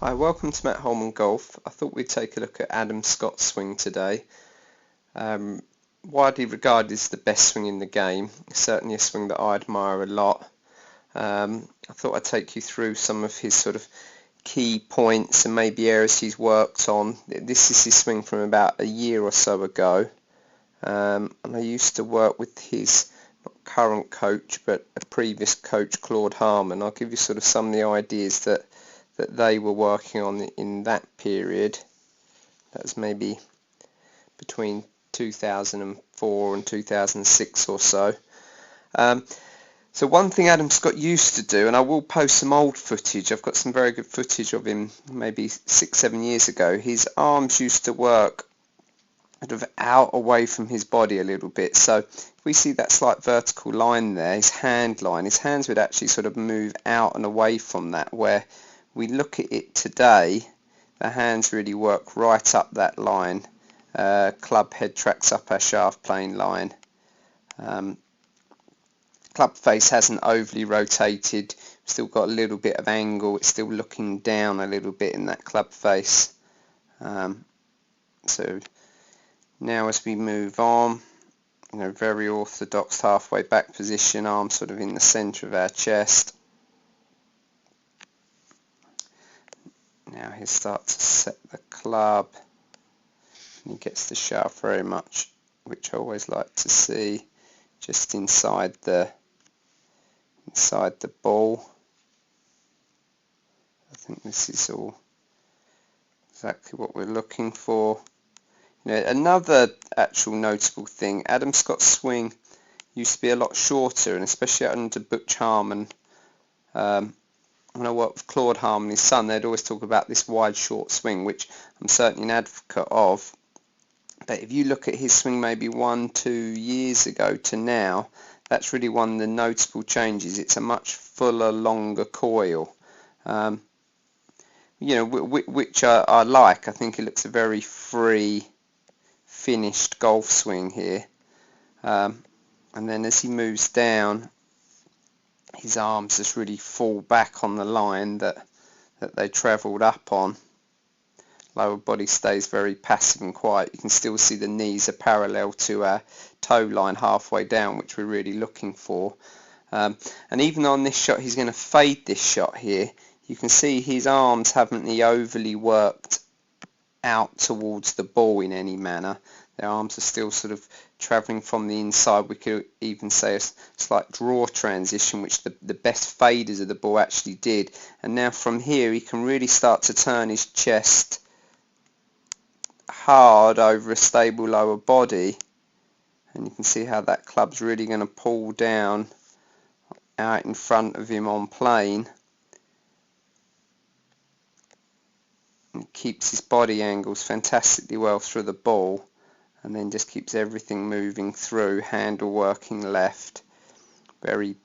Hi, welcome to Matt Holman Golf. I thought we'd take a look at Adam Scott's swing today. Um, Widely regarded as the best swing in the game, certainly a swing that I admire a lot. I thought I'd take you through some of his sort of key points and maybe areas he's worked on. This is his swing from about a year or so ago, and I used to work with his not current coach but a previous coach, Claude Harman. I'll give you sort of some of the ideas that they were working on in that period. That's maybe between 2004 and 2006 or so. So one thing Adam Scott used to do, and I will post some old footage, I've got some very good footage of him maybe 6-7 years ago. His arms used to work sort of out away from his body a little bit. So if we see that slight vertical line there, his hand line, his hands would actually sort of move out and away from that, where we look at it today, the hands really work right up that line. Club head tracks up our shaft plane line. Club face hasn't overly rotated, still got a little bit of angle, it's still looking down a little bit in that club face. So now as we move on, very orthodox halfway back position, arms sort of in the centre of our chest. Now he'll start to set the club, and he gets the shaft very much, which I always like to see, just inside the ball. I think this is all exactly what we're looking for. Another actual notable thing, Adam Scott's swing used to be a lot shorter, and especially under Butch Harmon. When I worked with Claude Harmon, his son, they'd always talk about this wide short swing, which I'm certainly an advocate of. But if you look at his swing maybe 1-2 years ago to now, that's really one of the notable changes. It's a much fuller, longer coil, which I like. I think it looks a very free, finished golf swing here. And then as he moves down, his arms just really fall back on the line that they travelled up on. Lower body stays very passive and quiet. You can still see the knees are parallel to our toe line halfway down, which we're really looking for. And even on this shot, he's going to fade this shot here. You can see his arms haven't overly worked out towards the ball in any manner. Their arms are still sort of travelling from the inside. We could even say a slight draw transition, which the best faders of the ball actually did. And now from here, he can really start to turn his chest hard over a stable lower body. And you can see how that club's really going to pull down out in front of him on plane. And keeps his body angles fantastically well through the ball, and then just keeps everything moving through, handle working left, very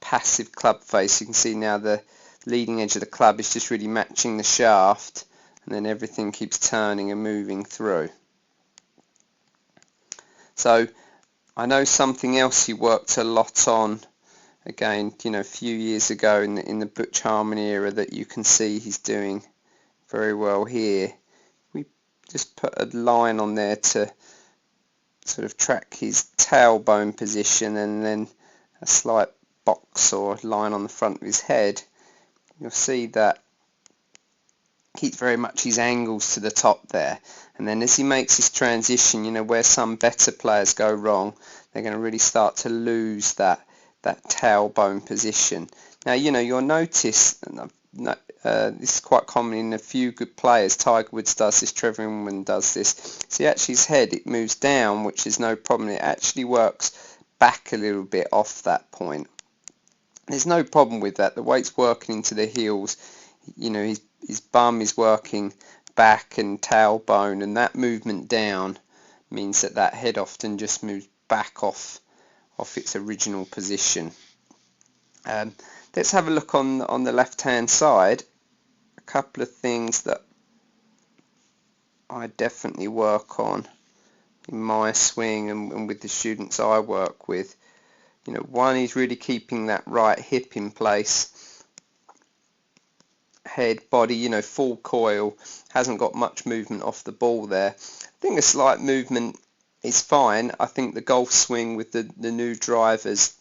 passive club face. You can see now the leading edge of the club is just really matching the shaft, and then everything keeps turning and moving through. So I know something else he worked a lot on, again, a few years ago in the Butch Harmon era, that you can see he's doing very well here. We just put a line on there to sort of track his tailbone position, and then a slight box or line on the front of his head. You'll see that keeps very much his angles to the top there. And then as he makes his transition, where some better players go wrong, they're going to really start to lose that tailbone position. Now, you'll notice, and this is quite common in a few good players. Tiger Woods does this, Trevor Immelman does this. See, actually his head, it moves down, which is no problem. It actually works back a little bit off that point. There's no problem with that. The weight's working into the heels. His bum is working back and tailbone, and that movement down means that head often just moves back off its original position. Let's have a look on the left-hand side. A couple of things that I definitely work on in my swing and with the students I work with. One is really keeping that right hip in place, head, body, you know, full coil, hasn't got much movement off the ball there. I think a slight movement is fine. I think the golf swing with the new drivers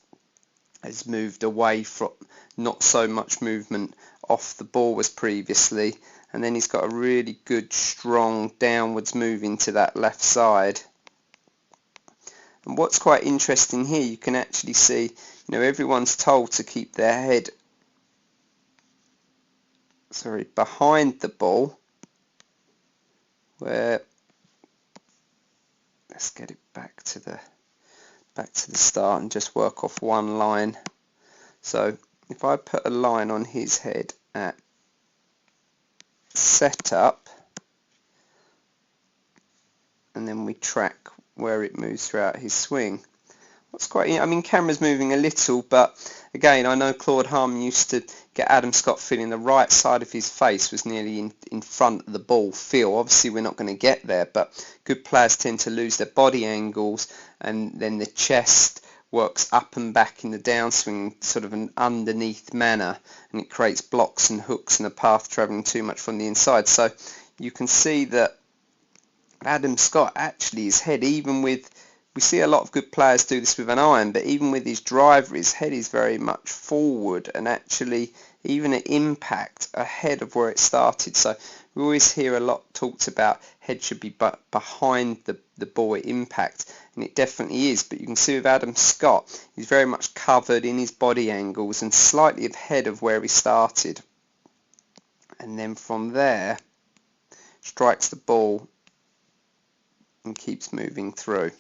has moved away from not so much movement off the ball as previously, and then he's got a really good strong downwards move into that left side. And what's quite interesting here, you can actually see, you know, everyone's told to keep their head behind the ball, where, let's get it back to the start and just work off one line. So if I put a line on his head at setup, and then we track where it moves throughout his swing. What's quite, I mean, camera's moving a little, but again, I know Claude Harmon used to get Adam Scott feeling the right side of his face was nearly in front of the ball feel. Obviously, we're not going to get there, but good players tend to lose their body angles, and then the chest works up and back in the downswing, sort of an underneath manner, and it creates blocks and hooks and a path travelling too much from the inside. So you can see that Adam Scott, actually, his head, even with, we see a lot of good players do this with an iron, but even with his driver, his head is very much forward, and actually even at impact ahead of where it started. So we always hear a lot talked about head should be behind the ball at impact, and it definitely is. But you can see with Adam Scott, he's very much covered in his body angles and slightly ahead of where he started. And then from there, strikes the ball and keeps moving through.